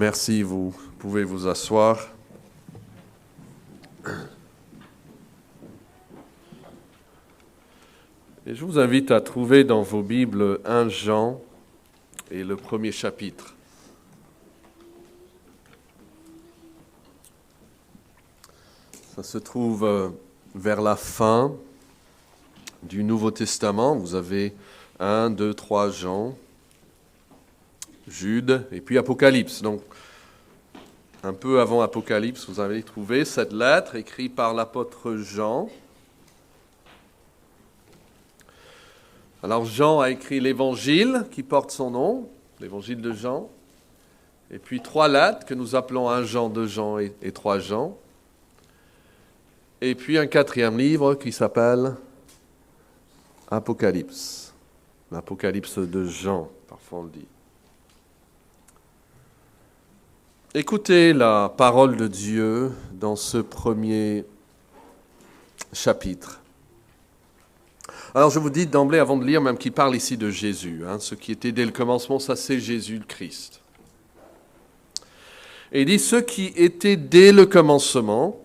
Merci, vous pouvez vous asseoir. Et je vous invite à trouver dans vos Bibles 1 Jean et le premier chapitre. Ça se trouve vers la fin du Nouveau Testament. Vous avez 1, 2, 3 Jean, Jude et puis Apocalypse. Donc, un peu avant Apocalypse, vous avez trouvé cette lettre écrite par l'apôtre Jean. Alors, Jean a écrit l'évangile qui porte son nom, l'évangile de Jean, et puis 3 lettres que nous appelons 1 Jean, 2 Jean et 3 Jean, et puis un 4e livre qui s'appelle Apocalypse, l'Apocalypse de Jean, parfois on le dit. Écoutez la parole de Dieu dans ce premier chapitre. Alors je vous dis d'emblée, avant de lire, même qu'il parle ici de Jésus. Ce qui était dès le commencement, ça c'est Jésus le Christ. Et il dit, ce qui était dès le commencement,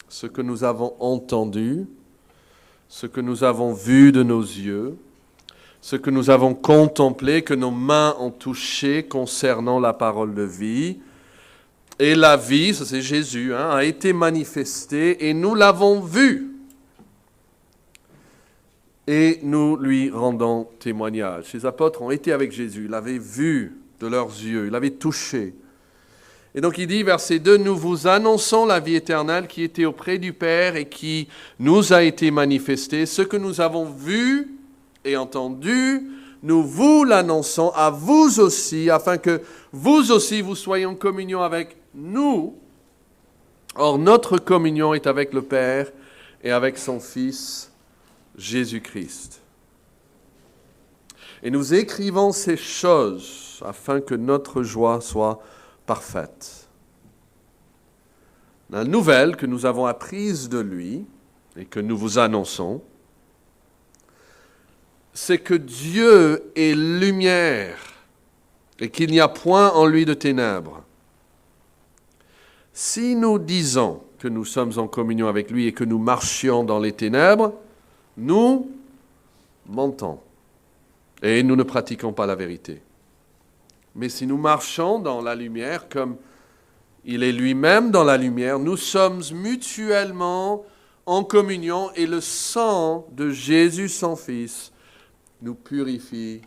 ce que nous avons entendu, ce que nous avons vu de nos yeux, ce que nous avons contemplé, que nos mains ont touché concernant la parole de vie. Et la vie, ça c'est Jésus, a été manifestée et nous l'avons vu. Et nous lui rendons témoignage. Ces apôtres ont été avec Jésus, ils l'avaient vu de leurs yeux, ils l'avaient touché. Et donc il dit, verset 2, « Nous vous annonçons la vie éternelle qui était auprès du Père et qui nous a été manifestée. Ce que nous avons vu et entendu, nous vous l'annonçons à vous aussi, afin que vous aussi vous soyez en communion avec nous. Or notre communion est avec le Père et avec son Fils, Jésus-Christ. Et nous écrivons ces choses afin que notre joie soit parfaite. La nouvelle que nous avons apprise de lui et que nous vous annonçons, c'est que Dieu est lumière et qu'il n'y a point en lui de ténèbres. Si nous disons que nous sommes en communion avec lui et que nous marchions dans les ténèbres, nous mentons et nous ne pratiquons pas la vérité. Mais si nous marchons dans la lumière comme il est lui-même dans la lumière, nous sommes mutuellement en communion et le sang de Jésus, son Fils, nous purifie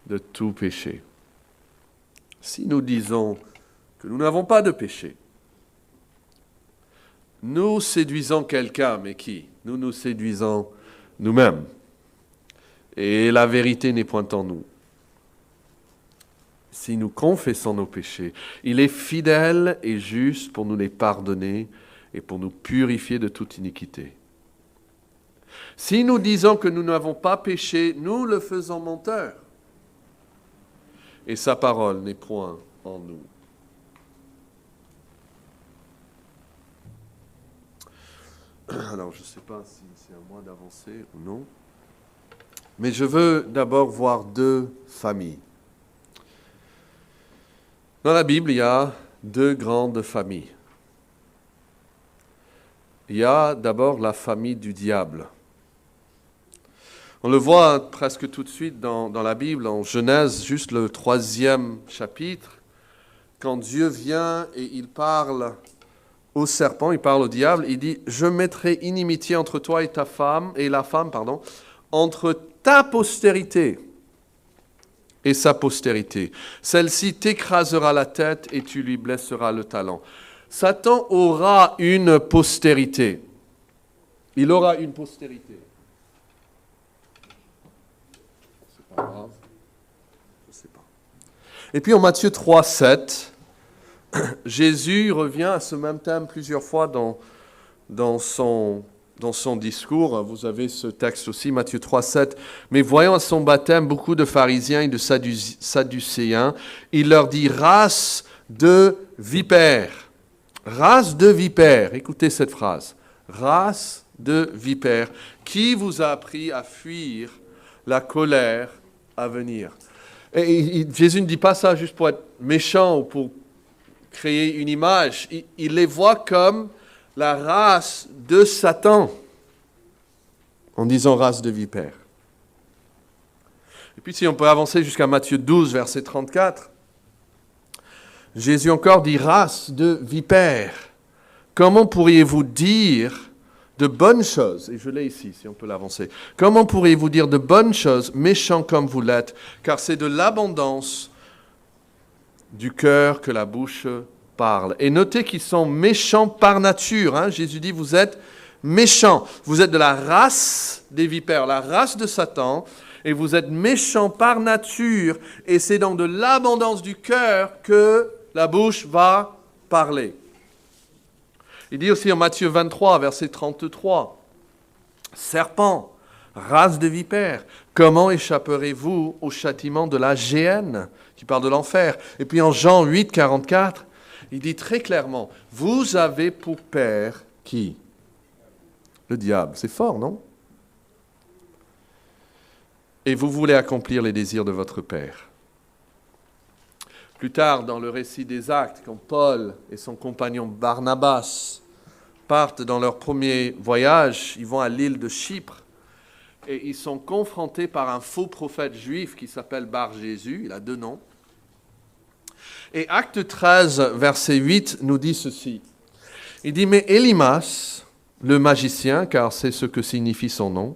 de tout péché. Si nous disons que nous n'avons pas de péché, nous séduisons quelqu'un, mais qui? Nous nous séduisons nous-mêmes. Et la vérité n'est point en nous. Si nous confessons nos péchés, il est fidèle et juste pour nous les pardonner et pour nous purifier de toute iniquité. Si nous disons que nous n'avons pas péché, nous le faisons menteur. Et sa parole n'est point en nous. Alors, je ne sais pas si c'est à moi d'avancer ou non. Mais je veux d'abord voir 2 familles. Dans la Bible, il y a 2 grandes familles. Il y a d'abord la famille du diable. On le voit presque tout de suite dans la Bible, en Genèse, juste le 3e chapitre, quand Dieu vient et il parle au serpent, il parle au diable, il dit « Je mettrai inimitié entre toi et la femme, entre ta postérité et sa postérité. Celle-ci t'écrasera la tête et tu lui blesseras le talon. » Satan aura une postérité. Il aura une postérité. C'est pas grave. Je sais pas. Et puis en Matthieu 3, 7, Jésus revient à ce même thème plusieurs fois dans son discours. Vous avez ce texte aussi, Matthieu 3, 7. « Mais voyant à son baptême beaucoup de pharisiens et de sadducéens, il leur dit, race de vipères. Race de vipères. » Écoutez cette phrase. Race de vipères. Qui vous a appris à fuir la colère à venir? Et Jésus ne dit pas ça juste pour être méchant ou pour créer une image. Il les voit comme la race de Satan, en disant race de vipères. Et puis si on peut avancer jusqu'à Matthieu 12, verset 34, Jésus encore dit race de vipères. Comment pourriez-vous dire de bonnes choses, et je l'ai ici, si on peut l'avancer. Comment pourriez-vous dire de bonnes choses, méchants comme vous l'êtes, car c'est de l'abondance du cœur que la bouche parle. Et notez qu'ils sont méchants par nature. Hein. Jésus dit, vous êtes méchants. Vous êtes de la race des vipères, la race de Satan, et vous êtes méchants par nature. Et c'est donc de l'abondance du cœur que la bouche va parler. Il dit aussi en Matthieu 23, verset 33, « Serpent, race de vipères, comment échapperez-vous au châtiment de la géhenne ?» qui parle de l'enfer. Et puis en Jean 8, 44, il dit très clairement, « Vous avez pour père qui ?» Le diable. C'est fort, non? « Et vous voulez accomplir les désirs de votre père. » Plus tard, dans le récit des Actes, quand Paul et son compagnon Barnabas partent dans leur premier voyage, ils vont à l'île de Chypre et ils sont confrontés par un faux prophète juif qui s'appelle Bar-Jésus, il a 2 noms. Et Acte 13, verset 8 nous dit ceci. Il dit, mais Élymas, le magicien, car c'est ce que signifie son nom,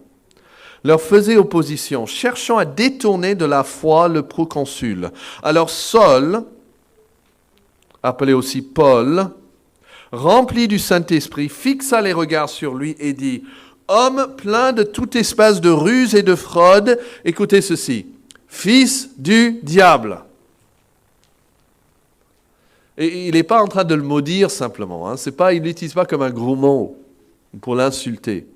leur faisait opposition, cherchant à détourner de la foi le proconsul. Alors Saul, appelé aussi Paul, rempli du Saint-Esprit, fixa les regards sur lui et dit, « Homme plein de toute espèce de ruse et de fraude, écoutez ceci, fils du diable. » Et il n'est pas en train de le maudire simplement, hein. Il n'utilise pas comme un gros mot pour l'insulter.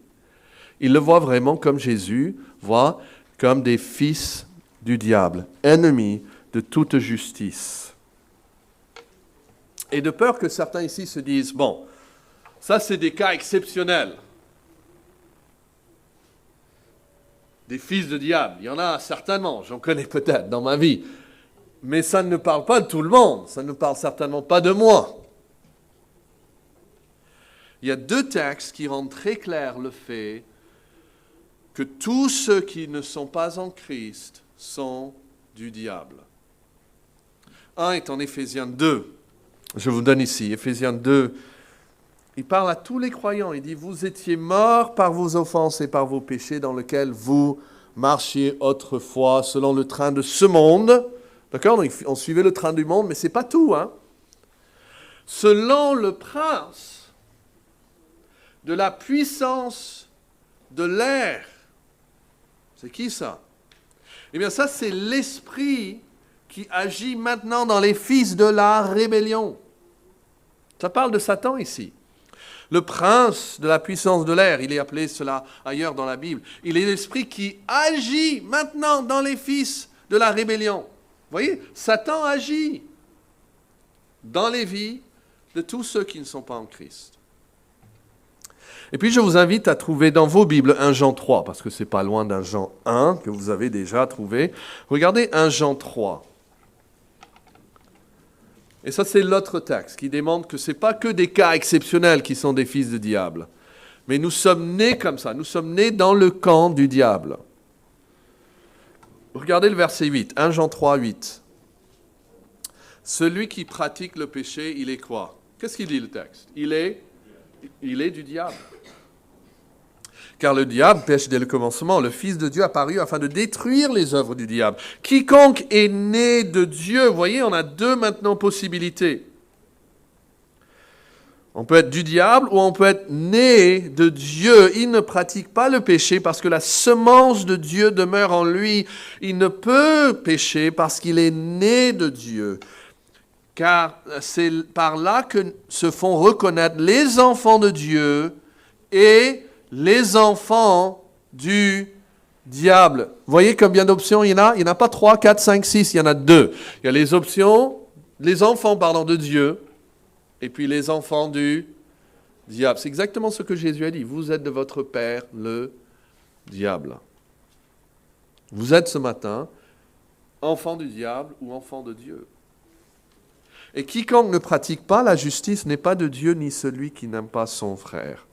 Il le voit vraiment comme Jésus voit, comme des fils du diable, ennemis de toute justice. Et de peur que certains ici se disent, bon, ça c'est des cas exceptionnels. Des fils de diable, il y en a certainement, j'en connais peut-être dans ma vie. Mais ça ne parle pas de tout le monde, ça ne parle certainement pas de moi. Il y a 2 textes qui rendent très clair le fait que tous ceux qui ne sont pas en Christ sont du diable. Un est en Éphésiens 2. Je vous donne ici, Éphésiens 2. Il parle à tous les croyants. Il dit, vous étiez morts par vos offenses et par vos péchés dans lesquels vous marchiez autrefois selon le train de ce monde. D'accord? Donc, on suivait le train du monde, mais ce n'est pas tout. Hein? Selon le prince de la puissance de l'air. C'est qui ça? Eh bien ça, c'est l'esprit qui agit maintenant dans les fils de la rébellion. Ça parle de Satan ici. Le prince de la puissance de l'air, il est appelé cela ailleurs dans la Bible. Il est l'esprit qui agit maintenant dans les fils de la rébellion. Vous voyez, Satan agit dans les vies de tous ceux qui ne sont pas en Christ. Et puis je vous invite à trouver dans vos Bibles 1 Jean 3, parce que ce n'est pas loin d'un Jean 1 que vous avez déjà trouvé. Regardez 1 Jean 3. Et ça, c'est l'autre texte qui démontre que ce n'est pas que des cas exceptionnels qui sont des fils de diable. Mais nous sommes nés comme ça, nous sommes nés dans le camp du diable. Regardez le verset 8, 1 Jean 3, 8. Celui qui pratique le péché, il est quoi? Qu'est-ce qu'il dit le texte? Il est du diable. Car le diable pêche dès le commencement. Le Fils de Dieu apparut afin de détruire les œuvres du diable. Quiconque est né de Dieu, vous voyez, on a 2 maintenant possibilités. On peut être du diable ou on peut être né de Dieu. Il ne pratique pas le péché parce que la semence de Dieu demeure en lui. Il ne peut pécher parce qu'il est né de Dieu. Car c'est par là que se font reconnaître les enfants de Dieu et les enfants du diable. Vous voyez combien d'options il y en a? Il n'y en a pas 3, 4, 5, 6, il y en a 2. Il y a les options, les enfants, de Dieu, et puis les enfants du diable. C'est exactement ce que Jésus a dit. Vous êtes de votre père, le diable. Vous êtes ce matin enfant du diable ou enfant de Dieu. Et quiconque ne pratique pas la justice n'est pas de Dieu ni celui qui n'aime pas son frère.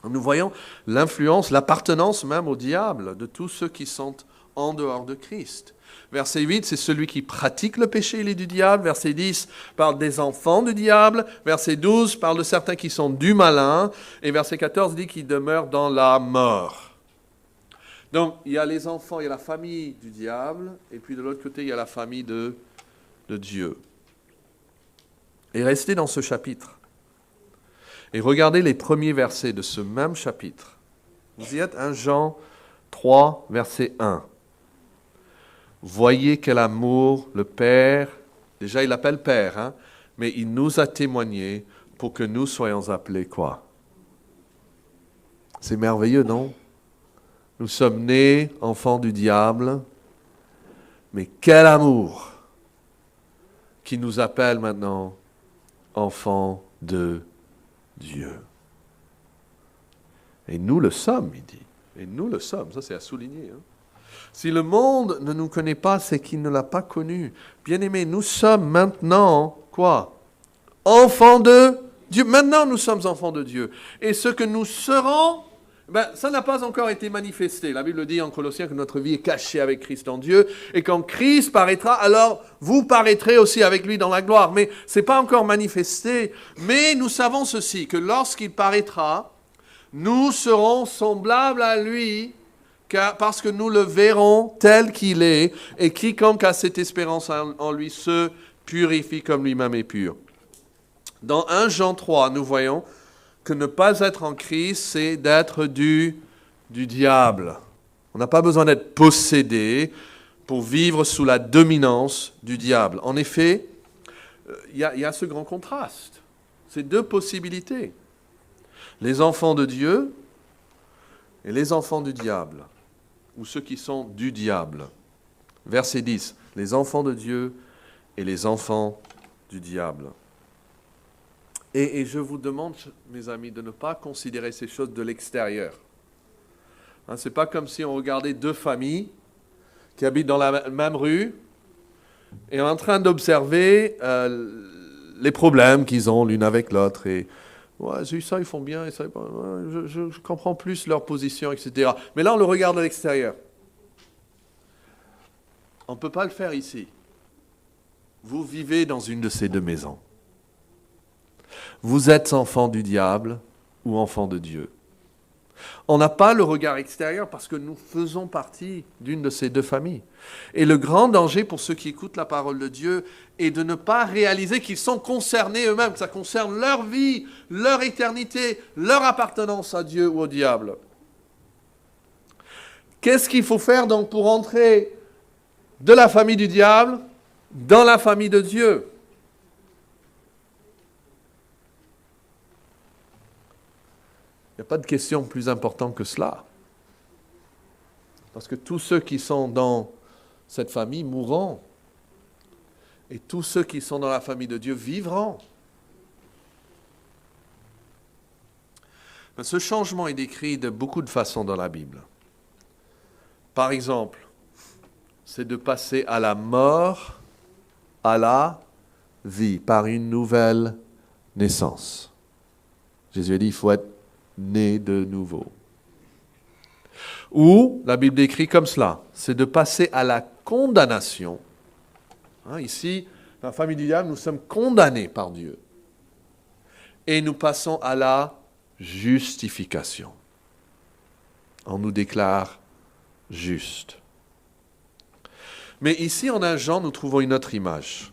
Nous voyons l'influence, l'appartenance même au diable de tous ceux qui sont en dehors de Christ. Verset 8, c'est celui qui pratique le péché, il est du diable. Verset 10 parle des enfants du diable. Verset 12 parle de certains qui sont du malin. Et verset 14 dit qu'ils demeurent dans la mort. Donc, il y a les enfants, il y a la famille du diable. Et puis de l'autre côté, il y a la famille de Dieu. Et restez dans ce chapitre. Et regardez les premiers versets de ce même chapitre. Vous y êtes, 1 Jean 3, verset 1. Voyez quel amour le Père, déjà il l'appelle Père, hein, mais il nous a témoigné pour que nous soyons appelés quoi? C'est merveilleux, non? Nous sommes nés enfants du diable, mais quel amour qui nous appelle maintenant enfants de Dieu. Et nous le sommes, il dit. Et nous le sommes, ça c'est à souligner. Hein. Si le monde ne nous connaît pas, c'est qu'il ne l'a pas connu. Bien-aimés, nous sommes maintenant, quoi? Enfants de Dieu. Maintenant, nous sommes enfants de Dieu. Et ce que nous serons, ça n'a pas encore été manifesté. La Bible dit en Colossiens que notre vie est cachée avec Christ en Dieu. Et quand Christ paraîtra, alors vous paraîtrez aussi avec lui dans la gloire. Mais ce n'est pas encore manifesté. Mais nous savons ceci, que lorsqu'il paraîtra, nous serons semblables à lui, parce que nous le verrons tel qu'il est, et quiconque a cette espérance en lui se purifie comme lui-même est pur. Dans 1 Jean 3, nous voyons que ne pas être en Christ, c'est d'être du diable. On n'a pas besoin d'être possédé pour vivre sous la dominance du diable. En effet, il y a ce grand contraste, ces deux possibilités. Les enfants de Dieu et les enfants du diable, ou ceux qui sont du diable. Verset 10, les enfants de Dieu et les enfants du diable. Et je vous demande, mes amis, de ne pas considérer ces choses de l'extérieur. Hein, ce n'est pas comme si on regardait deux familles qui habitent dans la même rue et en train d'observer les problèmes qu'ils ont l'une avec l'autre. Et ouais, ça, ils font bien, et ça, je comprends plus leur position, etc. Mais là, on le regarde à l'extérieur. On ne peut pas le faire ici. Vous vivez dans une de ces deux maisons. Vous êtes enfant du diable ou enfant de Dieu. On n'a pas le regard extérieur parce que nous faisons partie d'une de ces deux familles. Et le grand danger pour ceux qui écoutent la parole de Dieu est de ne pas réaliser qu'ils sont concernés eux-mêmes, que ça concerne leur vie, leur éternité, leur appartenance à Dieu ou au diable. Qu'est-ce qu'il faut faire donc pour entrer de la famille du diable dans la famille de Dieu? Il n'y a pas de question plus importante que cela. Parce que tous ceux qui sont dans cette famille mourront. Et tous ceux qui sont dans la famille de Dieu vivront. Ce changement est décrit de beaucoup de façons dans la Bible. Par exemple, c'est de passer à la mort, à la vie, par une nouvelle naissance. Jésus a dit, il faut être né de nouveau. Ou, la Bible décrit comme cela, c'est de passer à la condamnation. Hein, ici, dans la famille du diable, nous sommes condamnés par Dieu. Et nous passons à la justification. On nous déclare juste. Mais ici, en 1 Jean, nous trouvons une autre image.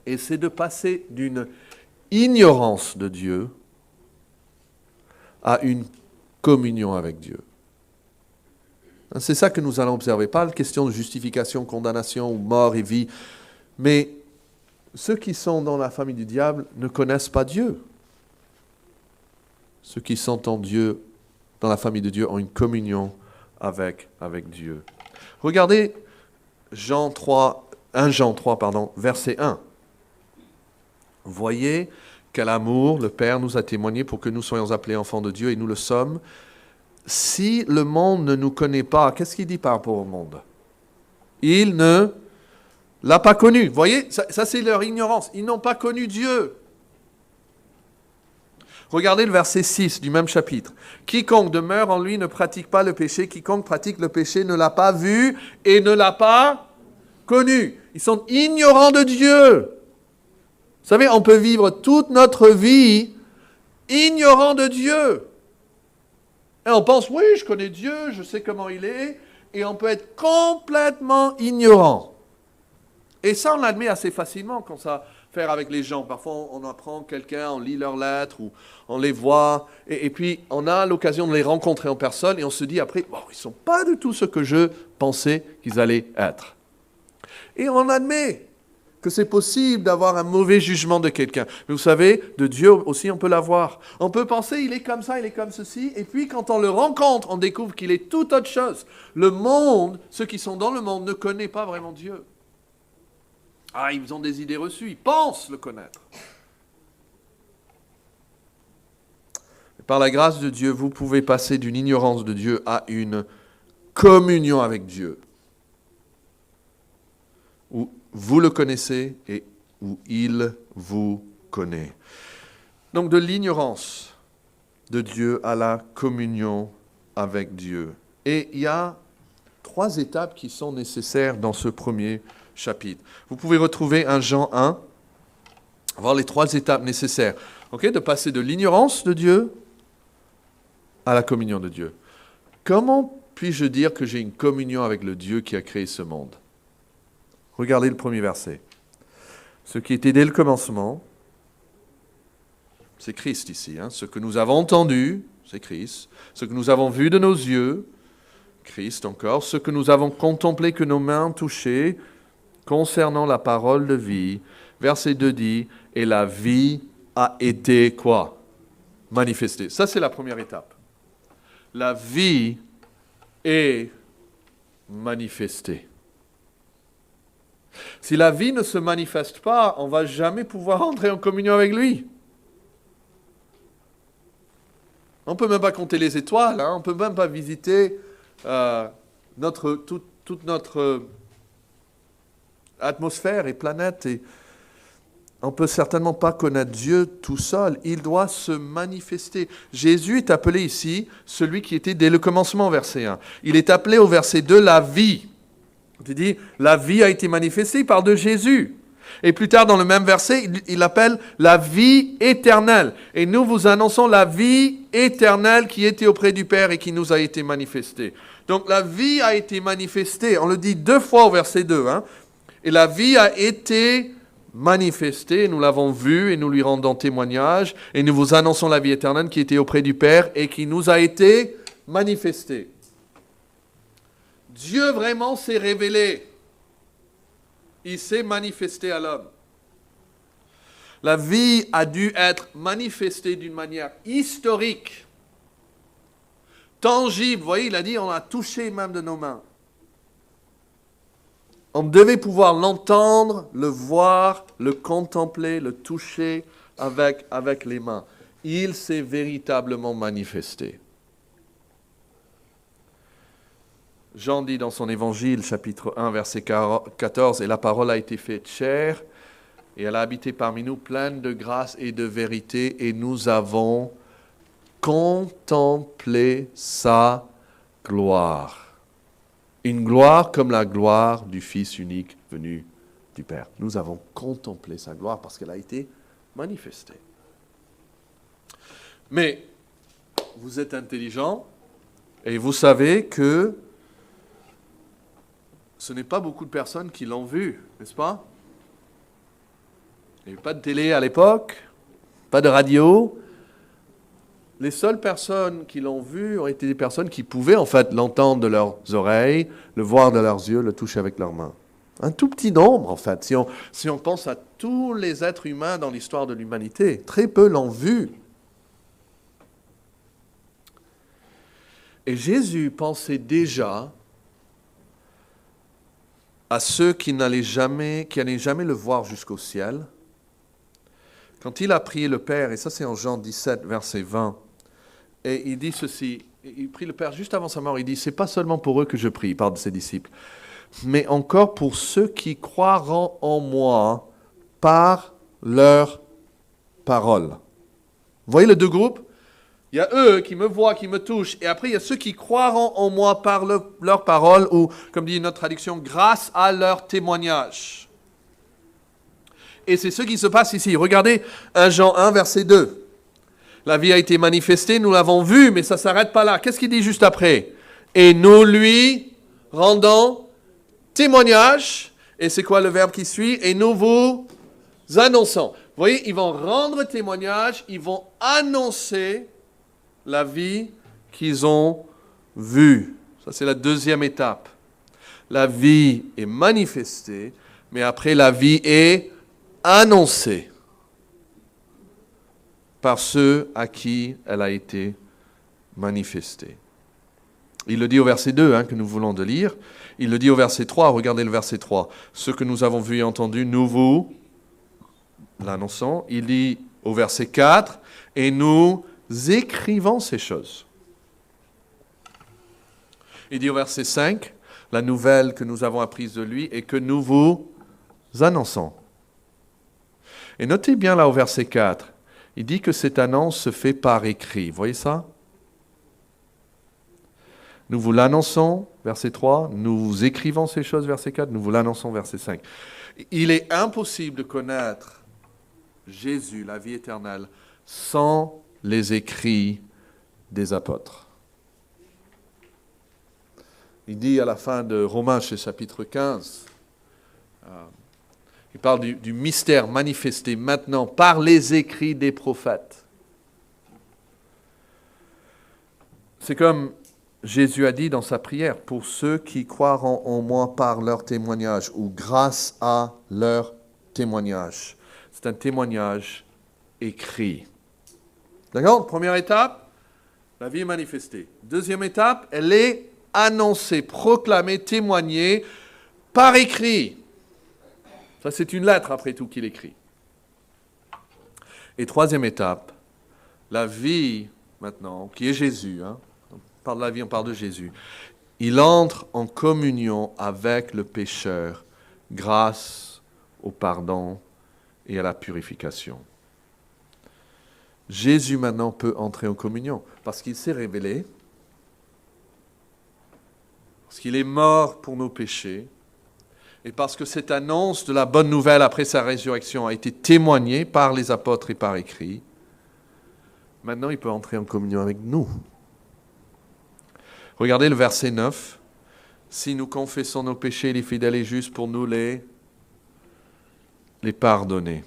Et c'est de passer d'une ignorance de Dieu à une communion avec Dieu. C'est ça que nous allons observer. Pas la question de justification, condamnation, ou mort et vie. Mais ceux qui sont dans la famille du diable ne connaissent pas Dieu. Ceux qui sont en Dieu, dans la famille de Dieu, ont une communion avec Dieu. Regardez 1 Jean 3, verset 1. Voyez quel amour le Père nous a témoigné pour que nous soyons appelés enfants de Dieu, et nous le sommes. Si le monde ne nous connaît pas, qu'est-ce qu'il dit par rapport au monde? Il ne l'a pas connu. Vous voyez, ça c'est leur ignorance. Ils n'ont pas connu Dieu. Regardez le verset 6 du même chapitre. Quiconque demeure en lui ne pratique pas le péché. Quiconque pratique le péché ne l'a pas vu et ne l'a pas connu. Ils sont ignorants de Dieu. Vous savez, on peut vivre toute notre vie ignorant de Dieu. Et on pense, oui, je connais Dieu, je sais comment il est, et on peut être complètement ignorant. Et ça, on l'admet assez facilement quand ça fait avec les gens. Parfois, on apprend quelqu'un, on lit leurs lettres, ou on les voit, et puis on a l'occasion de les rencontrer en personne, et on se dit après, bon, ils ne sont pas du tout ce que je pensais qu'ils allaient être. Et on admet que c'est possible d'avoir un mauvais jugement de quelqu'un. Mais vous savez, de Dieu aussi, on peut l'avoir. On peut penser, il est comme ça, il est comme ceci, et puis quand on le rencontre, on découvre qu'il est tout autre chose. Le monde, ceux qui sont dans le monde, ne connaissent pas vraiment Dieu. Ah, ils ont des idées reçues, ils pensent le connaître. Par la grâce de Dieu, vous pouvez passer d'une ignorance de Dieu à une communion avec Dieu. Où vous le connaissez et où il vous connaît. Donc de l'ignorance de Dieu à la communion avec Dieu. Et il y a 3 étapes qui sont nécessaires dans ce premier chapitre. Vous pouvez retrouver 1 Jean 1, voir les 3 étapes nécessaires. De passer de l'ignorance de Dieu à la communion de Dieu. Comment puis-je dire que j'ai une communion avec le Dieu qui a créé ce monde ? Regardez le premier verset. Ce qui était dès le commencement, c'est Christ ici. Ce que nous avons entendu, c'est Christ. Ce que nous avons vu de nos yeux, Christ encore. Ce que nous avons contemplé, que nos mains ont touché, concernant la parole de vie. Verset 2 dit, et la vie a été quoi ? Manifestée. Ça, c'est la première étape. La vie est manifestée. Si la vie ne se manifeste pas, on ne va jamais pouvoir entrer en communion avec lui. On ne peut même pas compter les étoiles, on ne peut même pas visiter toute notre atmosphère et planète. Et on ne peut certainement pas connaître Dieu tout seul. Il doit se manifester. Jésus est appelé ici celui qui était dès le commencement, verset 1. Il est appelé au verset 2 la vie. Il dit, la vie a été manifestée par de Jésus. Et plus tard, dans le même verset, il l'appelle la vie éternelle. Et nous vous annonçons la vie éternelle qui était auprès du Père et qui nous a été manifestée. Donc la vie a été manifestée. On le dit 2 fois au verset 2. Et la vie a été manifestée. Nous l'avons vue et nous lui rendons témoignage. Et nous vous annonçons la vie éternelle qui était auprès du Père et qui nous a été manifestée. Dieu vraiment s'est révélé. Il s'est manifesté à l'homme. La vie a dû être manifestée d'une manière historique, tangible. Vous voyez, il a dit, on a touché même de nos mains. On devait pouvoir l'entendre, le voir, le contempler, le toucher avec les mains. Il s'est véritablement manifesté. Jean dit dans son évangile, chapitre 1, verset 14, « Et la parole a été faite chair, et elle a habité parmi nous, pleine de grâce et de vérité, et nous avons contemplé sa gloire. » Une gloire comme la gloire du Fils unique venu du Père. Nous avons contemplé sa gloire parce qu'elle a été manifestée. Mais vous êtes intelligent, et vous savez que ce n'est pas beaucoup de personnes qui l'ont vu, n'est-ce pas ? Il n'y avait pas de télé à l'époque, pas de radio. Les seules personnes qui l'ont vu ont été des personnes qui pouvaient en fait l'entendre de leurs oreilles, le voir de leurs yeux, le toucher avec leurs mains. Un tout petit nombre en fait. Si on pense à tous les êtres humains dans l'histoire de l'humanité, très peu l'ont vu. Et Jésus pensait déjà à ceux qui n'allaient jamais le voir jusqu'au ciel. Quand il a prié le Père, et ça c'est en Jean 17, verset 20, et il dit ceci, il prie le Père juste avant sa mort, il dit, c'est pas seulement pour eux que je prie, il parle de ses disciples, mais encore pour ceux qui croiront en moi par leur parole. Vous voyez les deux groupes? Il y a eux qui me voient, qui me touchent, et après il y a ceux qui croiront en moi par leur parole, ou comme dit notre traduction, grâce à leur témoignage. Et c'est ce qui se passe ici. Regardez 1 Jean 1, verset 2. La vie a été manifestée, nous l'avons vue, mais ça ne s'arrête pas là. Qu'est-ce qu'il dit juste après? Et nous lui rendons témoignage. Et c'est quoi le verbe qui suit? Et nous vous annonçons. Vous voyez, ils vont rendre témoignage, ils vont annoncer la vie qu'ils ont vue. Ça, c'est la deuxième étape. La vie est manifestée, mais après, la vie est annoncée par ceux à qui elle a été manifestée. Il le dit au verset 2 que nous voulons de lire. Il le dit au verset 3. Regardez le verset 3. Ce que nous avons vu et entendu, nous vous l'annonçons. Il dit au verset 4. Et nous écrivons ces choses. Il dit au verset 5. La nouvelle que nous avons apprise de lui et que nous vous annonçons. Et notez bien là au verset 4. Il dit que cette annonce se fait par écrit. Vous voyez ça? Nous vous l'annonçons, verset 3. Nous écrivons ces choses, verset 4. Nous vous l'annonçons, verset 5. Il est impossible de connaître Jésus, la vie éternelle, sans les écrits des apôtres. Il dit à la fin de Romains, chapitre 15, il parle du mystère manifesté maintenant par les écrits des prophètes. C'est comme Jésus a dit dans sa prière, pour ceux qui croiront en moi par leur témoignage ou grâce à leur témoignage. C'est un témoignage écrit. D'accord? Première étape, la vie est manifestée. Deuxième étape, elle est annoncée, proclamée, témoignée par écrit. Ça, c'est une lettre, après tout, qu'il écrit. Et troisième étape, la vie, maintenant, qui est Jésus, on parle de la vie, on parle de Jésus. Il entre en communion avec le pécheur grâce au pardon et à la purification. Jésus, maintenant, peut entrer en communion parce qu'il s'est révélé, parce qu'il est mort pour nos péchés, et parce que cette annonce de la bonne nouvelle après sa résurrection a été témoignée par les apôtres et par écrit, maintenant il peut entrer en communion avec nous. Regardez le verset 9. Si nous confessons nos péchés, il est fidèle et juste pour nous les pardonner.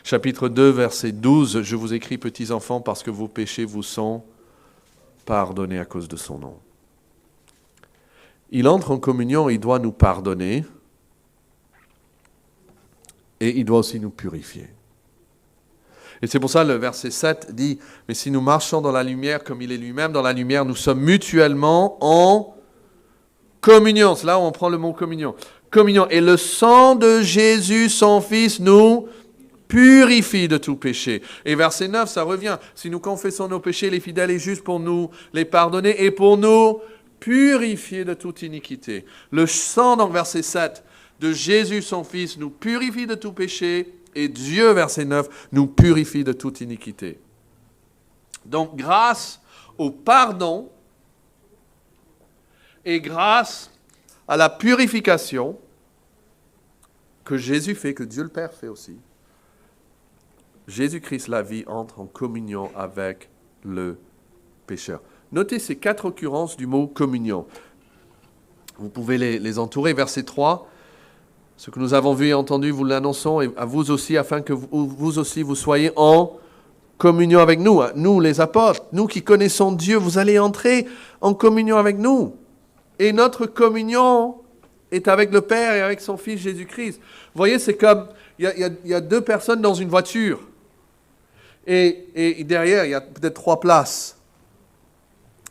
Chapitre 2, verset 12. Je vous écris, petits enfants, parce que vos péchés vous sont pardonnés à cause de son nom. Il entre en communion, il doit nous pardonner. Et il doit aussi nous purifier. Et c'est pour ça le verset 7 dit, « Mais si nous marchons dans la lumière comme il est lui-même dans la lumière, nous sommes mutuellement en communion. » C'est là où on prend le mot communion. Communion. Et le sang de Jésus, son Fils, nous purifie de tout péché. Et verset 9, ça revient. « Si nous confessons nos péchés, il est fidèle et juste pour nous les pardonner et pour nous purifier de toute iniquité. » Le sang, donc verset 7, de Jésus, son Fils, nous purifie de tout péché, et Dieu, verset 9, nous purifie de toute iniquité. Donc, grâce au pardon et grâce à la purification que Jésus fait, que Dieu le Père fait aussi, Jésus-Christ, la vie, entre en communion avec le pécheur. Notez ces 4 occurrences du mot communion. Vous pouvez les entourer. Verset 3. Ce que nous avons vu et entendu, vous l'annonçons et à vous aussi, afin que vous aussi vous soyez en communion avec nous. Nous, les apôtres, nous qui connaissons Dieu, vous allez entrer en communion avec nous. Et notre communion est avec le Père et avec son Fils Jésus-Christ. Vous voyez, c'est comme, il y a 2 personnes dans une voiture. Et derrière, il y a peut-être 3 places.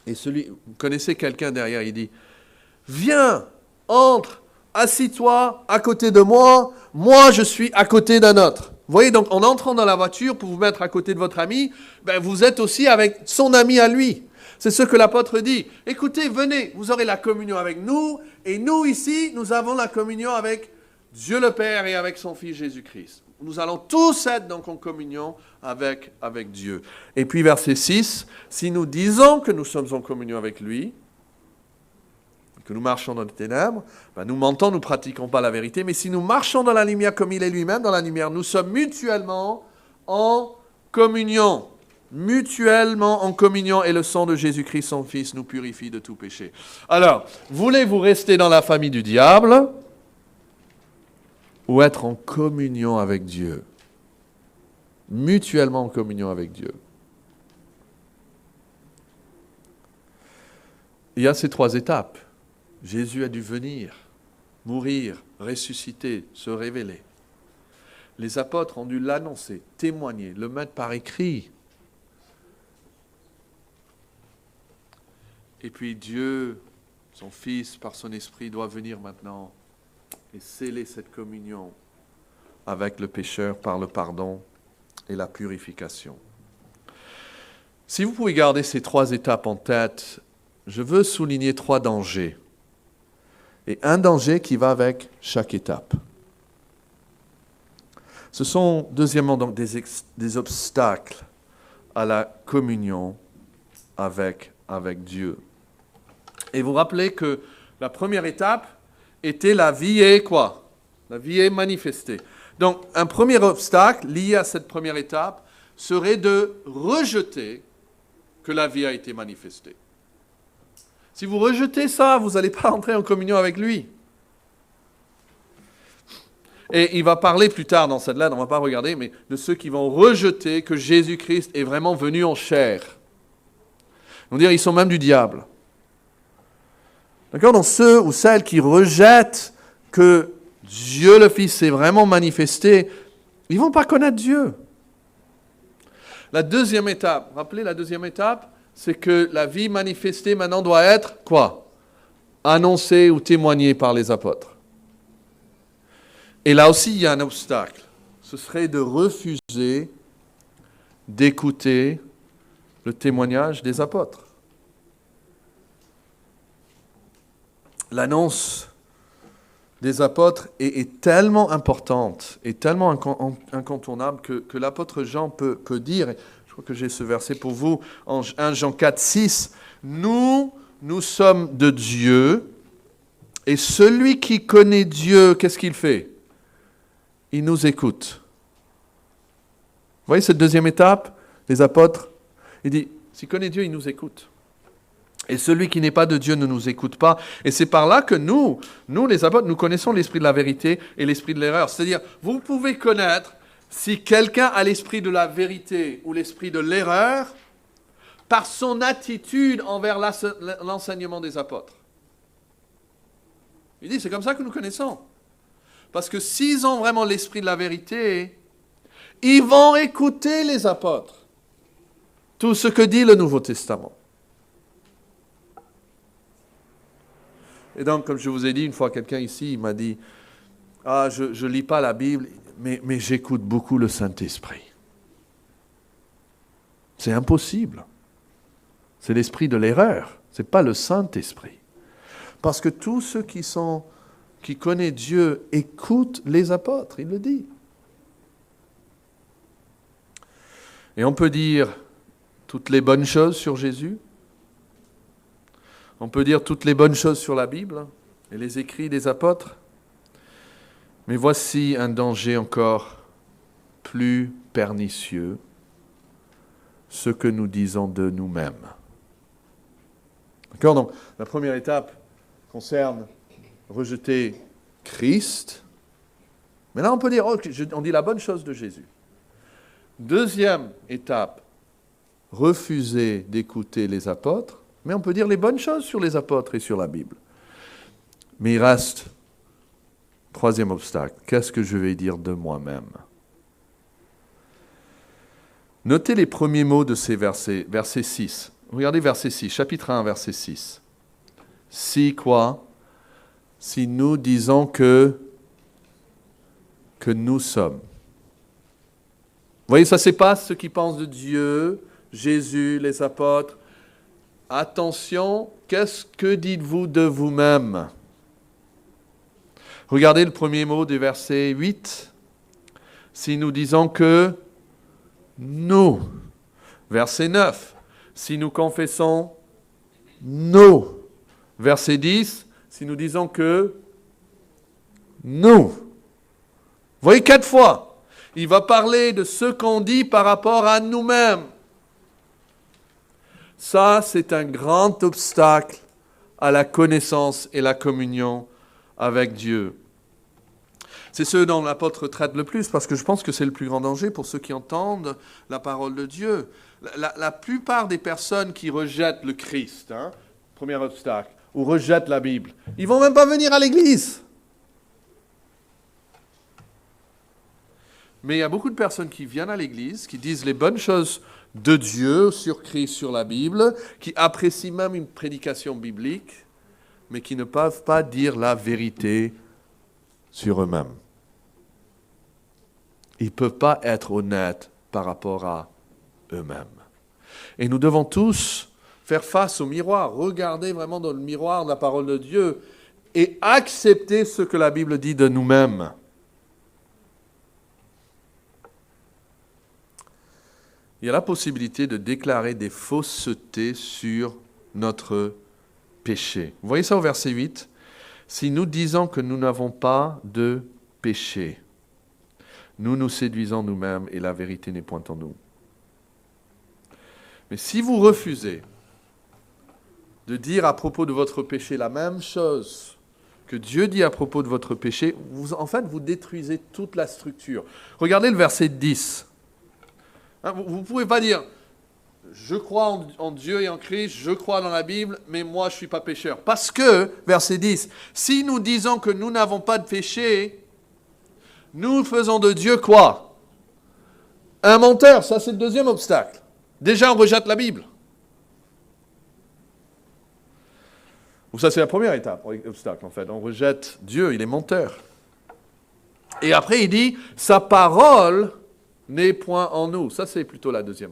Et vous connaissez quelqu'un derrière, il dit, « Viens, entre. Assis-toi à côté de moi, moi je suis à côté d'un autre. » Vous voyez, donc en entrant dans la voiture pour vous mettre à côté de votre ami, vous êtes aussi avec son ami à lui. C'est ce que l'apôtre dit. Écoutez, venez, vous aurez la communion avec nous, et nous ici, nous avons la communion avec Dieu le Père et avec son Fils Jésus-Christ. Nous allons tous être donc en communion avec Dieu. Et puis verset 6, si nous disons que nous sommes en communion avec lui, que nous marchons dans les ténèbres, nous mentons, nous ne pratiquons pas la vérité, mais si nous marchons dans la lumière comme il est lui-même dans la lumière, nous sommes mutuellement en communion. Mutuellement en communion, et le sang de Jésus-Christ, son Fils, nous purifie de tout péché. Alors, voulez-vous rester dans la famille du diable ou être en communion avec Dieu? Mutuellement en communion avec Dieu. Il y a ces 3 étapes. Jésus a dû venir, mourir, ressusciter, se révéler. Les apôtres ont dû l'annoncer, témoigner, le mettre par écrit. Et puis Dieu, son Fils, par son Esprit, doit venir maintenant et sceller cette communion avec le pécheur par le pardon et la purification. Si vous pouvez garder ces 3 étapes en tête, je veux souligner 3 dangers. Et un danger qui va avec chaque étape. Ce sont, deuxièmement, donc des obstacles à la communion avec Dieu. Et vous rappelez que la première étape était la vie est quoi? La vie est manifestée. Donc, un premier obstacle lié à cette première étape serait de rejeter que la vie a été manifestée. Si vous rejetez ça, vous n'allez pas entrer en communion avec lui. Et il va parler plus tard dans cette lettre, on ne va pas regarder, mais de ceux qui vont rejeter que Jésus-Christ est vraiment venu en chair. On dirait qu'ils sont même du diable. D'accord? Donc ceux ou celles qui rejettent que Dieu le Fils s'est vraiment manifesté, ils ne vont pas connaître Dieu. La deuxième étape, rappelez la deuxième étape, c'est que la vie manifestée maintenant doit être quoi? Annoncée ou témoignée par les apôtres. Et là aussi, il y a un obstacle. Ce serait de refuser d'écouter le témoignage des apôtres. L'annonce des apôtres est tellement importante et tellement incontournable que l'apôtre Jean peut dire, je crois que j'ai ce verset pour vous, en 1 Jean 4, 6, nous sommes de Dieu, et celui qui connaît Dieu, qu'est-ce qu'il fait? Il nous écoute. Vous voyez cette deuxième étape, les apôtres? Il dit, s'il connaît Dieu, il nous écoute. Et celui qui n'est pas de Dieu ne nous écoute pas. Et c'est par là que nous les apôtres, nous connaissons l'esprit de la vérité et l'esprit de l'erreur. C'est-à-dire, vous pouvez connaître si quelqu'un a l'esprit de la vérité ou l'esprit de l'erreur par son attitude envers l'enseignement des apôtres. Il dit, c'est comme ça que nous connaissons. Parce que s'ils ont vraiment l'esprit de la vérité, ils vont écouter les apôtres. Tout ce que dit le Nouveau Testament. Et donc, comme je vous ai dit, une fois quelqu'un ici, il m'a dit, « Ah, je ne lis pas la Bible, mais j'écoute beaucoup le Saint-Esprit. » C'est impossible. C'est l'esprit de l'erreur. Ce n'est pas le Saint-Esprit. Parce que tous ceux qui connaissent Dieu écoutent les apôtres, il le dit. Et on peut dire toutes les bonnes choses sur Jésus. On peut dire toutes les bonnes choses sur la Bible et les écrits des apôtres. Mais voici un danger encore plus pernicieux, ce que nous disons de nous-mêmes. D'accord? Donc, la première étape concerne rejeter Christ. Mais là, on peut dire, on dit la bonne chose de Jésus. Deuxième étape, refuser d'écouter les apôtres. Mais on peut dire les bonnes choses sur les apôtres et sur la Bible. Mais il reste, troisième obstacle, qu'est-ce que je vais dire de moi-même? Notez les premiers mots de ces versets, verset 6. Regardez verset 6, chapitre 1, verset 6. Si quoi? Si nous disons que nous sommes. Vous voyez, ça c'est pas ce qu'ils pensent de Dieu, Jésus, les apôtres, attention, qu'est-ce que dites-vous de vous-même? Regardez le premier mot du verset 8. Si nous disons que nous, verset 9, si nous confessons nous, verset 10, si nous disons que nous. Vous voyez 4 fois, il va parler de ce qu'on dit par rapport à nous-mêmes. Ça, c'est un grand obstacle à la connaissance et la communion avec Dieu. C'est ce dont l'apôtre traite le plus, parce que je pense que c'est le plus grand danger pour ceux qui entendent la parole de Dieu. La plupart des personnes qui rejettent le Christ, premier obstacle, ou rejettent la Bible, ils ne vont même pas venir à l'église. Mais il y a beaucoup de personnes qui viennent à l'église, qui disent les bonnes choses de Dieu sur Christ, sur la Bible, qui apprécient même une prédication biblique, mais qui ne peuvent pas dire la vérité sur eux-mêmes. Ils ne peuvent pas être honnêtes par rapport à eux-mêmes. Et nous devons tous faire face au miroir, regarder vraiment dans le miroir de la parole de Dieu et accepter ce que la Bible dit de nous-mêmes. Il y a la possibilité de déclarer des faussetés sur notre péché. Vous voyez ça au verset 8 ? Si nous disons que nous n'avons pas de péché, nous nous séduisons nous-mêmes et la vérité n'est point en nous. Mais si vous refusez de dire à propos de votre péché la même chose que Dieu dit à propos de votre péché, vous détruisez toute la structure. Regardez le verset 10. Vous ne pouvez pas dire « Je crois en Dieu et en Christ, je crois dans la Bible, mais moi je ne suis pas pécheur. » Parce que, verset 10, si nous disons que nous n'avons pas de péché, nous faisons de Dieu quoi? Un menteur, ça c'est le deuxième obstacle. Déjà on rejette la Bible. Ou ça c'est la première étape, obstacle en fait. On rejette Dieu, il est menteur. Et après il dit, sa parole n'est point en nous. Ça c'est plutôt la deuxième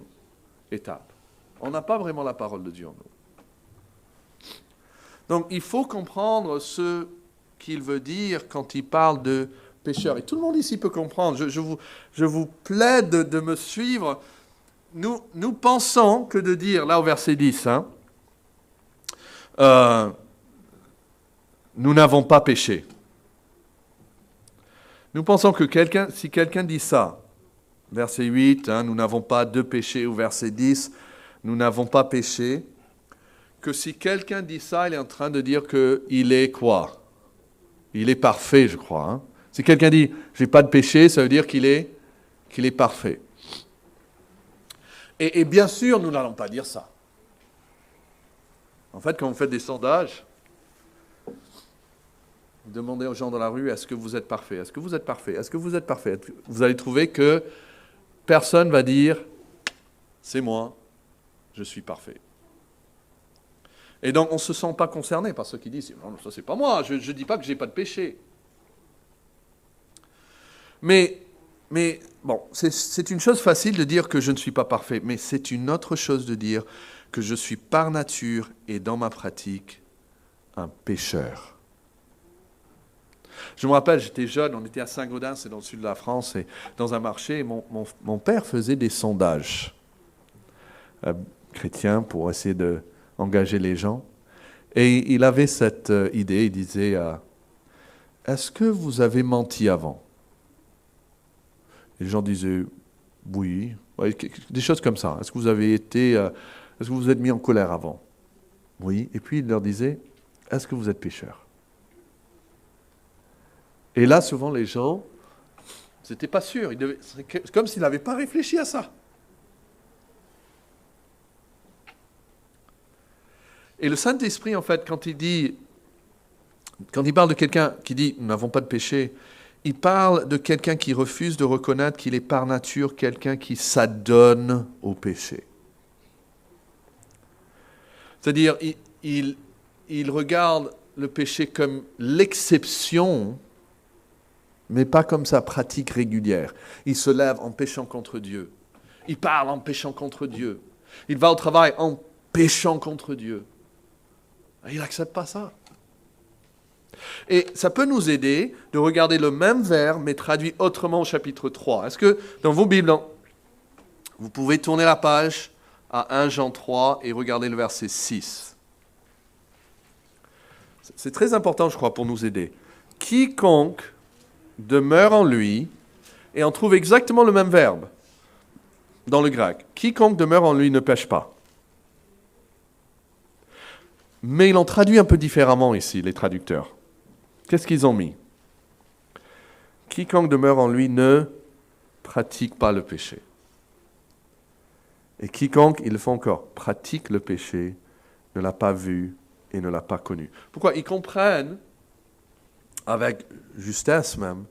étape. On n'a pas vraiment la parole de Dieu en nous. Donc il faut comprendre ce qu'il veut dire quand il parle de pécheur. Et tout le monde ici peut comprendre. Je vous plaide de me suivre. Nous pensons que de dire, là au verset 10, nous n'avons pas péché. Nous pensons que si quelqu'un dit ça, verset 8, nous n'avons pas de péché, ou verset 10, nous n'avons pas péché, que si quelqu'un dit ça, il est en train de dire qu'il est quoi? Il est parfait, je crois. Si quelqu'un dit « j'ai pas de péché », ça veut dire qu'il est parfait. Et bien sûr, nous n'allons pas dire ça. En fait, quand vous faites des sondages, vous demandez aux gens dans la rue « est-ce que vous êtes parfait? Est-ce que vous êtes parfait? Est-ce que vous êtes parfait ?» Vous allez trouver que personne va dire « c'est moi, je suis parfait ». Et donc, on ne se sent pas concerné par ceux qui disent « non, ça c'est pas moi, je ne dis pas que j'ai pas de péché ». Mais bon, c'est une chose facile de dire que je ne suis pas parfait, mais c'est une autre chose de dire que je suis par nature et dans ma pratique un pécheur. Je me rappelle, j'étais jeune, on était à Saint-Gaudens, c'est dans le sud de la France, et dans un marché, et mon père faisait des sondages chrétiens pour essayer d'engager les gens. Et il avait cette idée, il disait « est-ce que vous avez menti avant ?» Les gens disaient « oui », des choses comme ça. « Est-ce que vous vous êtes mis en colère avant ?» Oui. Et puis il leur disait « est-ce que vous êtes pécheur ?» Et là, souvent, les gens, ils n'étaient pas sûrs. C'est comme s'ils n'avaient pas réfléchi à ça. Et le Saint-Esprit, en fait, quand il parle de quelqu'un qui dit « nous n'avons pas de péché », il parle de quelqu'un qui refuse de reconnaître qu'il est par nature quelqu'un qui s'adonne au péché. C'est-à-dire, il regarde le péché comme l'exception, mais pas comme sa pratique régulière. Il se lève en péchant contre Dieu. Il parle en péchant contre Dieu. Il va au travail en péchant contre Dieu. Il n'accepte pas ça. Et ça peut nous aider de regarder le même verbe, mais traduit autrement au chapitre 3. Est-ce que dans vos Bibles, vous pouvez tourner la page à 1 Jean 3 et regarder le verset 6. C'est très important, je crois, pour nous aider. Quiconque demeure en lui, et on trouve exactement le même verbe dans le grec. Quiconque demeure en lui ne pêche pas. Mais ils l'ont traduit un peu différemment ici, les traducteurs. Qu'est-ce qu'ils ont mis? Quiconque demeure en lui ne pratique pas le péché. Et quiconque, il le fait encore, pratique le péché, ne l'a pas vu et ne l'a pas connu. Pourquoi? Ils comprennent, avec justesse même,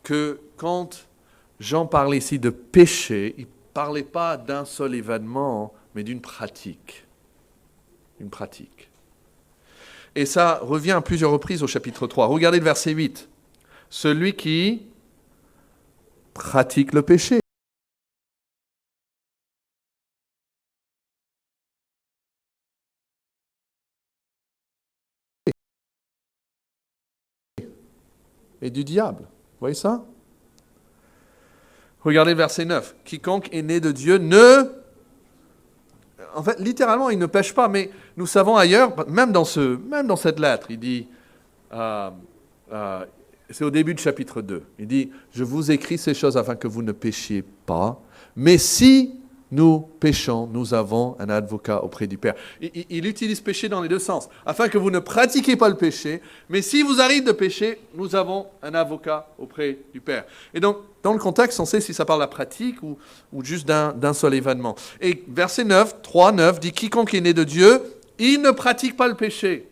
que quand Jean parlait ici de péché, il ne parlait pas d'un seul événement, mais d'une pratique. Une pratique. Et ça revient à plusieurs reprises au chapitre 3. Regardez le verset 8. Celui qui pratique le péché. Et du diable. Vous voyez ça? Regardez le verset 9. Quiconque est né de Dieu ne... En fait, littéralement, il ne pêche pas, mais nous savons ailleurs, même dans cette lettre, il dit, c'est au début du chapitre 2, il dit, je vous écris ces choses afin que vous ne péchiez pas, mais si nous péchons, nous avons un avocat auprès du Père. Il utilise péché dans les deux sens, afin que vous ne pratiquiez pas le péché, mais si vous arrive de pécher, nous avons un avocat auprès du Père. Et donc, dans le contexte, on sait si ça parle de la pratique ou juste d'un seul événement. Et verset 9, 3, 9, dit « Quiconque est né de Dieu, il ne pratique pas le péché,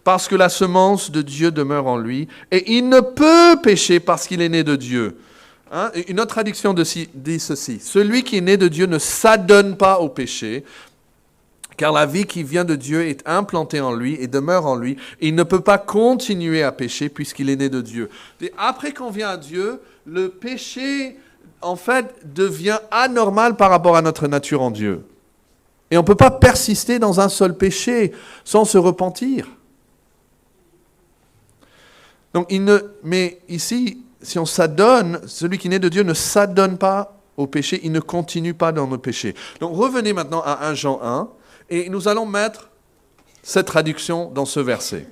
parce que la semence de Dieu demeure en lui, et il ne peut pécher parce qu'il est né de Dieu. » Une autre traduction dit ceci, « Celui qui est né de Dieu ne s'adonne pas au péché, car la vie qui vient de Dieu est implantée en lui et demeure en lui. Et il ne peut pas continuer à pécher puisqu'il est né de Dieu. » Et après qu'on vient à Dieu, le péché, en fait, devient anormal par rapport à notre nature en Dieu. Et on ne peut pas persister dans un seul péché sans se repentir. Donc, mais ici, si on s'adonne, celui qui est né de Dieu ne s'adonne pas au péché, il ne continue pas dans nos péchés. Donc, revenez maintenant à 1 Jean 1. Et nous allons mettre cette traduction dans ce verset.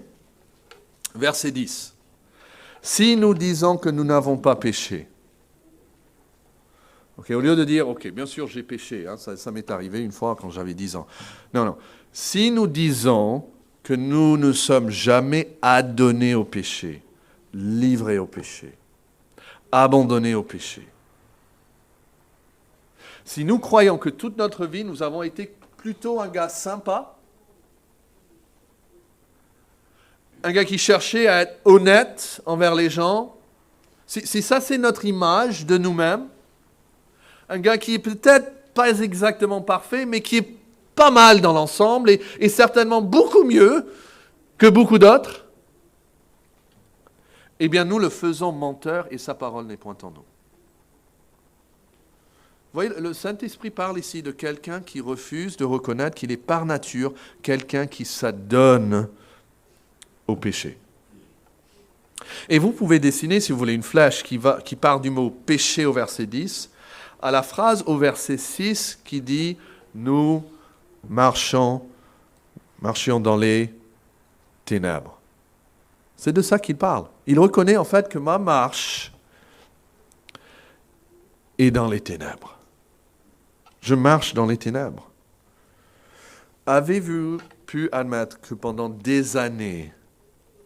Verset 10. Si nous disons que nous n'avons pas péché, au lieu de dire, bien sûr j'ai péché, ça m'est arrivé une fois quand j'avais 10 ans. Non. Si nous disons que nous ne sommes jamais adonnés au péché, livrés au péché, abandonnés au péché. Si nous croyons que toute notre vie, nous avons été plutôt un gars sympa, un gars qui cherchait à être honnête envers les gens. Si ça, c'est notre image de nous-mêmes, un gars qui est peut-être pas exactement parfait, mais qui est pas mal dans l'ensemble et certainement beaucoup mieux que beaucoup d'autres, eh bien, nous le faisons menteur et sa parole n'est point en nous. Vous voyez, le Saint-Esprit parle ici de quelqu'un qui refuse de reconnaître qu'il est par nature quelqu'un qui s'adonne au péché. Et vous pouvez dessiner, si vous voulez, une flèche qui part du mot péché au verset 10 à la phrase au verset 6 qui dit « Nous marchions dans les ténèbres ». C'est de ça qu'il parle. Il reconnaît en fait que ma marche est dans les ténèbres. Je marche dans les ténèbres. Avez-vous pu admettre que pendant des années,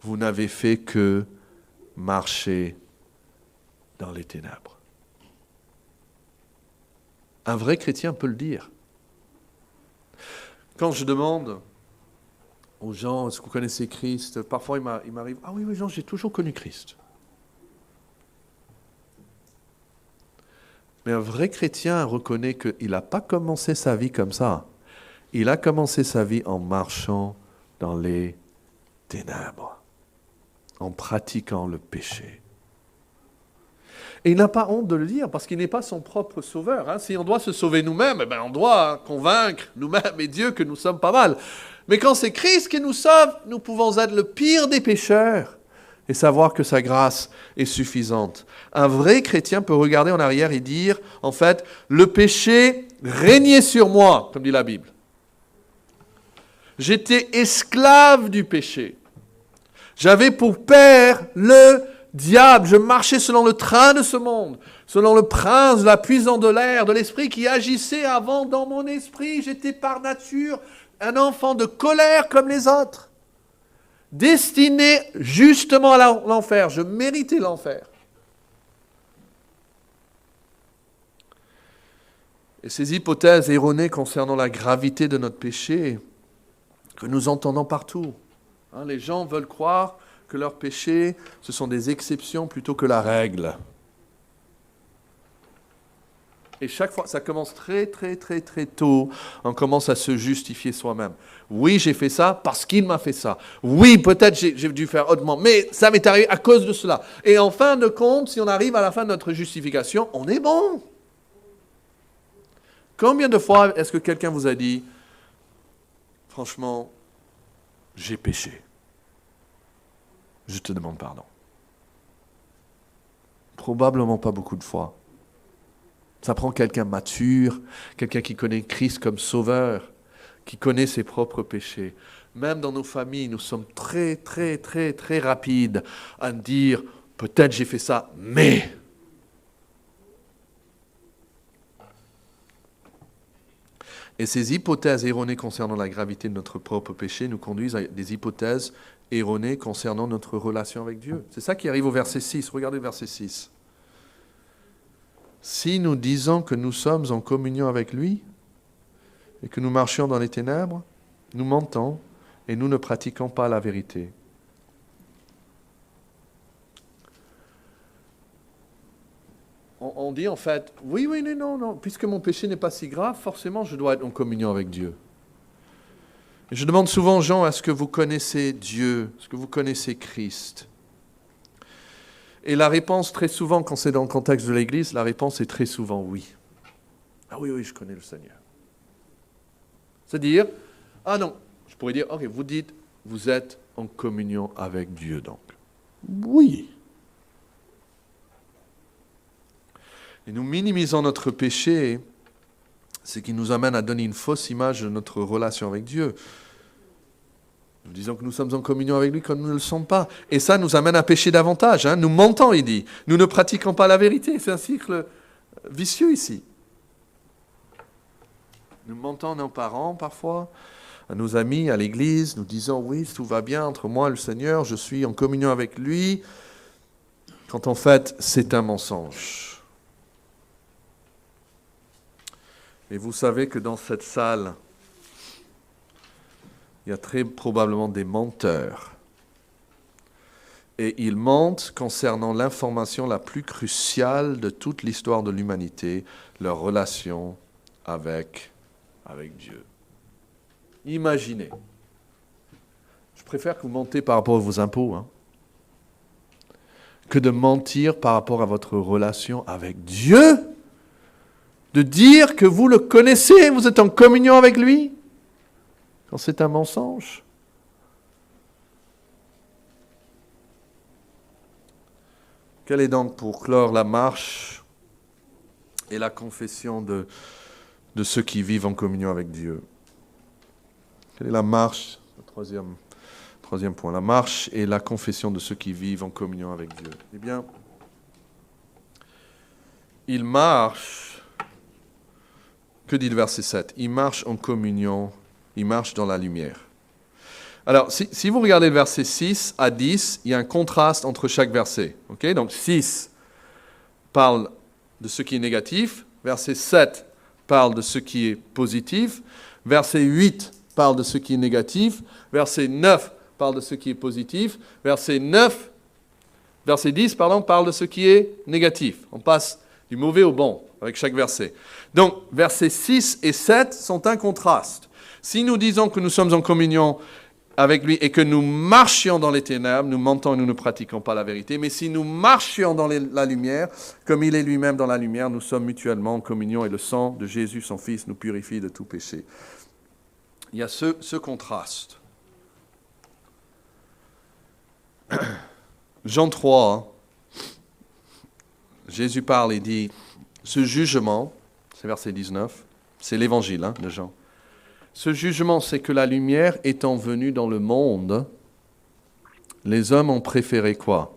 vous n'avez fait que marcher dans les ténèbres? Un vrai chrétien peut le dire. Quand je demande aux gens, est-ce que vous connaissez Christ? Parfois, il m'arrive, ah oui, Jean, j'ai toujours connu Christ. Mais un vrai chrétien reconnaît qu'il n'a pas commencé sa vie comme ça. Il a commencé sa vie en marchant dans les ténèbres, en pratiquant le péché. Et il n'a pas honte de le dire, parce qu'il n'est pas son propre sauveur. Hein. Si on doit se sauver nous-mêmes, on doit convaincre nous-mêmes et Dieu que nous sommes pas mal. Mais quand c'est Christ qui nous sauve, nous pouvons être le pire des pécheurs et savoir que sa grâce est suffisante. Un vrai chrétien peut regarder en arrière et dire, en fait, le péché régnait sur moi, comme dit la Bible. J'étais esclave du péché. J'avais pour père le diable. Je marchais selon le train de ce monde, selon le prince de la puissance de l'air, de l'esprit qui agissait avant dans mon esprit. J'étais par nature un enfant de colère comme les autres, destiné justement à l'enfer. Je méritais l'enfer. Et ces hypothèses erronées concernant la gravité de notre péché, que nous entendons partout. Hein, les gens veulent croire que leurs péchés, ce sont des exceptions plutôt que la règle. Et chaque fois, ça commence très tôt, on commence à se justifier soi-même. Oui, j'ai fait ça parce qu'il m'a fait ça. Oui, peut-être j'ai dû faire autrement, mais ça m'est arrivé à cause de cela. Et en fin de compte, si on arrive à la fin de notre justification, on est bon. Combien de fois est-ce que quelqu'un vous a dit, franchement, j'ai péché. Je te demande pardon. Probablement pas beaucoup de fois. Ça prend quelqu'un mature, quelqu'un qui connaît Christ comme sauveur, qui connaît ses propres péchés. Même dans nos familles, nous sommes très rapides à dire, peut-être j'ai fait ça, mais... Et ces hypothèses erronées concernant la gravité de notre propre péché nous conduisent à des hypothèses erronées concernant notre relation avec Dieu. C'est ça qui arrive au verset 6. Regardez le verset 6. Si nous disons que nous sommes en communion avec lui et que nous marchions dans les ténèbres, nous mentons et nous ne pratiquons pas la vérité. On dit en fait, oui, non, puisque mon péché n'est pas si grave, forcément je dois être en communion avec Dieu. Et je demande souvent aux gens, est-ce que vous connaissez Dieu? Est-ce que vous connaissez Christ? Et la réponse très souvent, quand c'est dans le contexte de l'Église, la réponse est très souvent oui. Ah oui, je connais le Seigneur. C'est-à-dire, ah non, je pourrais dire, ok, vous dites, vous êtes en communion avec Dieu donc. Oui. Et nous minimisons notre péché, ce qui nous amène à donner une fausse image de notre relation avec Dieu. Nous disons que nous sommes en communion avec lui quand nous ne le sommes pas. Et ça nous amène à pécher davantage. Hein. Nous mentons, il dit. Nous ne pratiquons pas la vérité. C'est un cycle vicieux ici. Nous mentons à nos parents parfois, à nos amis, à l'église. Nous disons, oui, tout va bien entre moi et le Seigneur. Je suis en communion avec lui. Quand en fait, c'est un mensonge. Et vous savez que dans cette salle, il y a très probablement des menteurs. Et ils mentent concernant l'information la plus cruciale de toute l'histoire de l'humanité, leur relation avec Dieu. Imaginez. Je préfère que vous mentez par rapport à vos impôts, que de mentir par rapport à votre relation avec Dieu. De dire que vous le connaissez, vous êtes en communion avec lui, quand c'est un mensonge. Quelle est donc pour clore la marche et la confession de ceux qui vivent en communion avec Dieu? Quelle est la marche? Troisième point, la marche et la confession de ceux qui vivent en communion avec Dieu. Eh bien, ils marchent. Que dit le verset 7? Il marche en communion, il marche dans la lumière. Alors, si vous regardez le verset 6 à 10, il y a un contraste entre chaque verset. Okay? Donc 6 parle de ce qui est négatif, verset 7 parle de ce qui est positif, verset 8 parle de ce qui est négatif, verset 9 parle de ce qui est positif, verset 10 parle de ce qui est négatif. On passe du mauvais au bon avec chaque verset. Donc, versets 6 et 7 sont un contraste. Si nous disons que nous sommes en communion avec lui et que nous marchions dans les ténèbres, nous mentons et nous ne pratiquons pas la vérité. Mais si nous marchions dans la lumière, comme il est lui-même dans la lumière, nous sommes mutuellement en communion et le sang de Jésus, son Fils, nous purifie de tout péché. Il y a ce contraste. Jean 3, Jésus parle et dit, ce jugement, c'est verset 19, c'est l'évangile de Jean. Ce jugement, c'est que la lumière étant venue dans le monde, les hommes ont préféré quoi?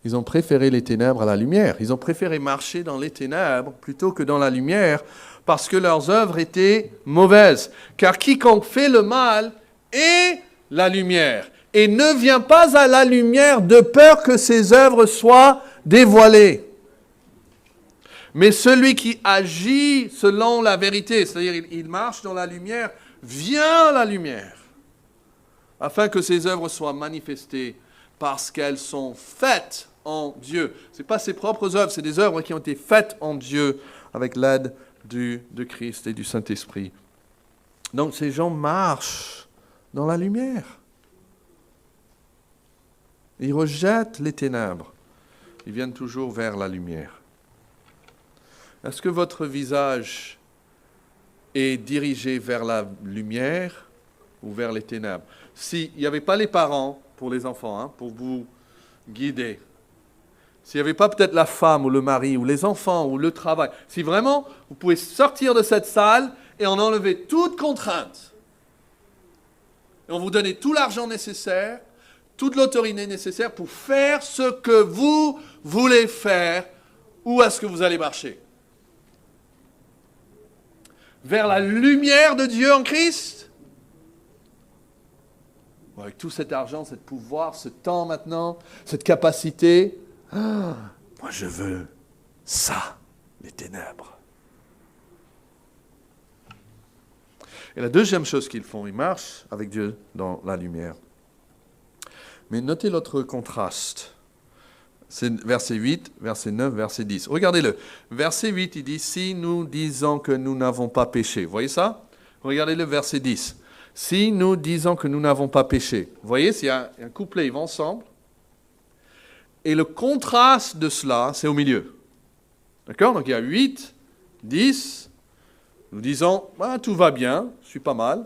Ils ont préféré les ténèbres à la lumière. Ils ont préféré marcher dans les ténèbres plutôt que dans la lumière parce que leurs œuvres étaient mauvaises. Car quiconque fait le mal est la lumière et ne vient pas à la lumière de peur que ses œuvres soient dévoilées. Mais celui qui agit selon la vérité, c'est-à-dire il marche dans la lumière, vient à la lumière, afin que ses œuvres soient manifestées parce qu'elles sont faites en Dieu. Ce n'est pas ses propres œuvres, c'est des œuvres qui ont été faites en Dieu avec l'aide de Christ et du Saint-Esprit. Donc ces gens marchent dans la lumière. Ils rejettent les ténèbres. Ils viennent toujours vers la lumière. Est-ce que votre visage est dirigé vers la lumière ou vers les ténèbres? S'il n'y avait pas les parents pour les enfants, pour vous guider, s'il n'y avait pas peut-être la femme ou le mari ou les enfants ou le travail, si vraiment vous pouvez sortir de cette salle et en enlever toute contrainte, et on vous donnait tout l'argent nécessaire, toute l'autorité nécessaire pour faire ce que vous voulez faire, où est-ce que vous allez marcher? Vers la lumière de Dieu en Christ? Avec tout cet argent, ce pouvoir, ce temps maintenant, cette capacité, moi je veux ça, les ténèbres. Et la deuxième chose qu'ils font, ils marchent avec Dieu dans la lumière. Mais notez l'autre contraste. C'est verset 8, verset 9, verset 10. Regardez-le. Verset 8, il dit, si nous disons que nous n'avons pas péché. Vous voyez ça? Regardez le verset 10. Si nous disons que nous n'avons pas péché. Vous voyez, s'il y a un couplet, ils vont ensemble. Et le contraste de cela, c'est au milieu. D'accord? Donc il y a 8, 10. Nous disons, tout va bien, je suis pas mal.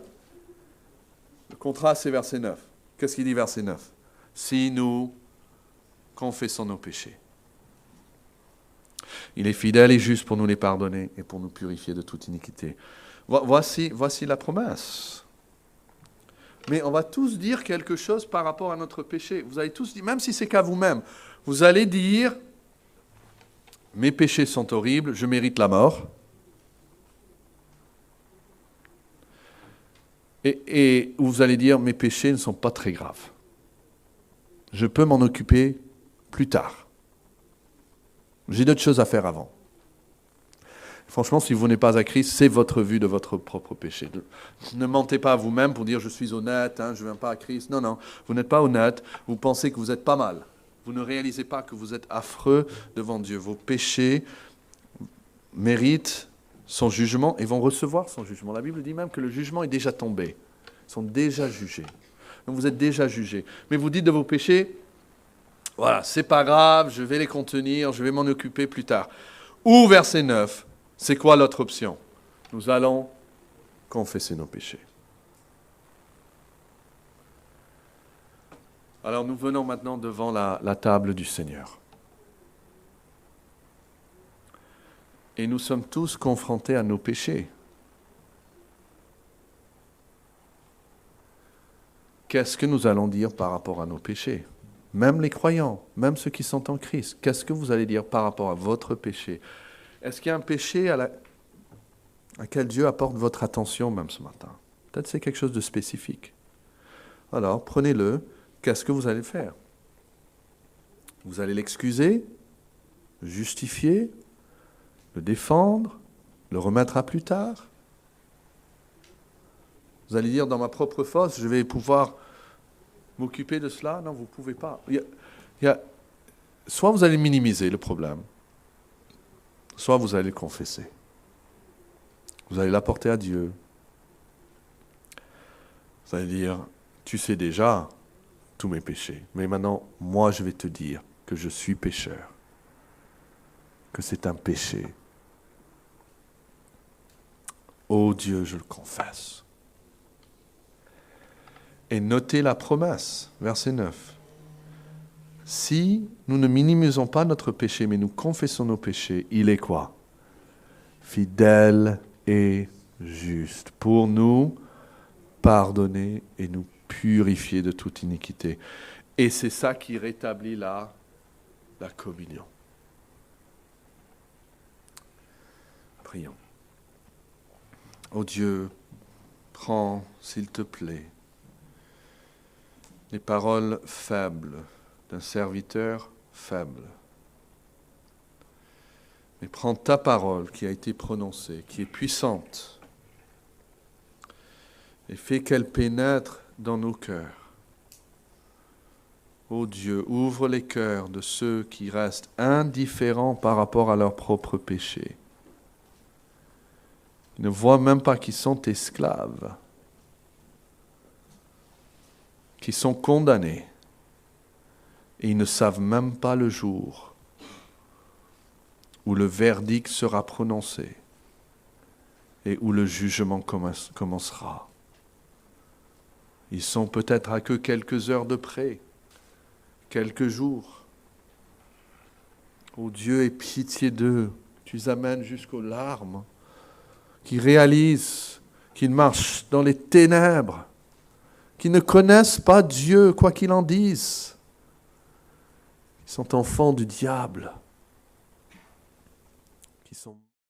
Le contraste, c'est verset 9. Qu'est-ce qu'il dit verset 9? Si nous confessons nos péchés. Il est fidèle et juste pour nous les pardonner et pour nous purifier de toute iniquité. Voici la promesse. Mais on va tous dire quelque chose par rapport à notre péché. Vous allez tous dire, même si c'est qu'à vous-même, vous allez dire, mes péchés sont horribles, je mérite la mort. Et vous allez dire, mes péchés ne sont pas très graves. Je peux m'en occuper plus tard. J'ai d'autres choses à faire avant. Franchement, si vous n'êtes pas à Christ, c'est votre vue de votre propre péché. Ne mentez pas à vous-même pour dire « je suis honnête, je ne viens pas à Christ ». Non, non, vous n'êtes pas honnête, vous pensez que vous êtes pas mal. Vous ne réalisez pas que vous êtes affreux devant Dieu. Vos péchés méritent son jugement et vont recevoir son jugement. La Bible dit même que le jugement est déjà tombé. Ils sont déjà jugés. Donc vous êtes déjà jugés. Mais vous dites de vos péchés, voilà, c'est pas grave, je vais les contenir, je vais m'en occuper plus tard. Ou verset 9, c'est quoi l'autre option? Nous allons confesser nos péchés. Alors nous venons maintenant devant la table du Seigneur. Et nous sommes tous confrontés à nos péchés. Qu'est-ce que nous allons dire par rapport à nos péchés? Même les croyants, même ceux qui sont en Christ, qu'est-ce que vous allez dire par rapport à votre péché? Est-ce qu'il y a un péché à quel Dieu apporte votre attention même ce matin? Peut-être c'est quelque chose de spécifique. Alors, prenez-le. Qu'est-ce que vous allez faire? Vous allez l'excuser, le justifier, le défendre, le remettre à plus tard? Vous allez dire, dans ma propre force, je vais pouvoir m'occuper de cela? Non, vous ne pouvez pas. Soit vous allez minimiser le problème, soit vous allez le confesser. Vous allez l'apporter à Dieu. Vous allez dire, Tu sais déjà tous mes péchés. Mais maintenant, moi, je vais te dire que je suis pécheur. Que c'est un péché. Ô Dieu, je le confesse. Et notez la promesse, verset 9. Si nous ne minimisons pas notre péché, mais nous confessons nos péchés, il est quoi? Fidèle et juste pour nous pardonner et nous purifier de toute iniquité. Et c'est ça qui rétablit la communion. Prions. Ô Dieu, prends, s'il te plaît, les paroles faibles d'un serviteur faible. Mais prends ta parole qui a été prononcée, qui est puissante, et fais qu'elle pénètre dans nos cœurs. Ô Dieu, ouvre les cœurs de ceux qui restent indifférents par rapport à leurs propres péchés. Ils ne voient même pas qu'ils sont esclaves, qu'ils sont condamnés, et ils ne savent même pas le jour où le verdict sera prononcé et où le jugement commencera. Ils sont peut-être à que quelques heures de près, quelques jours. Ô Dieu, aie pitié d'eux, tu les amènes jusqu'aux larmes, qui réalisent qu'ils marchent dans les ténèbres, qui ne connaissent pas Dieu, quoi qu'il en dise. Ils sont enfants du diable.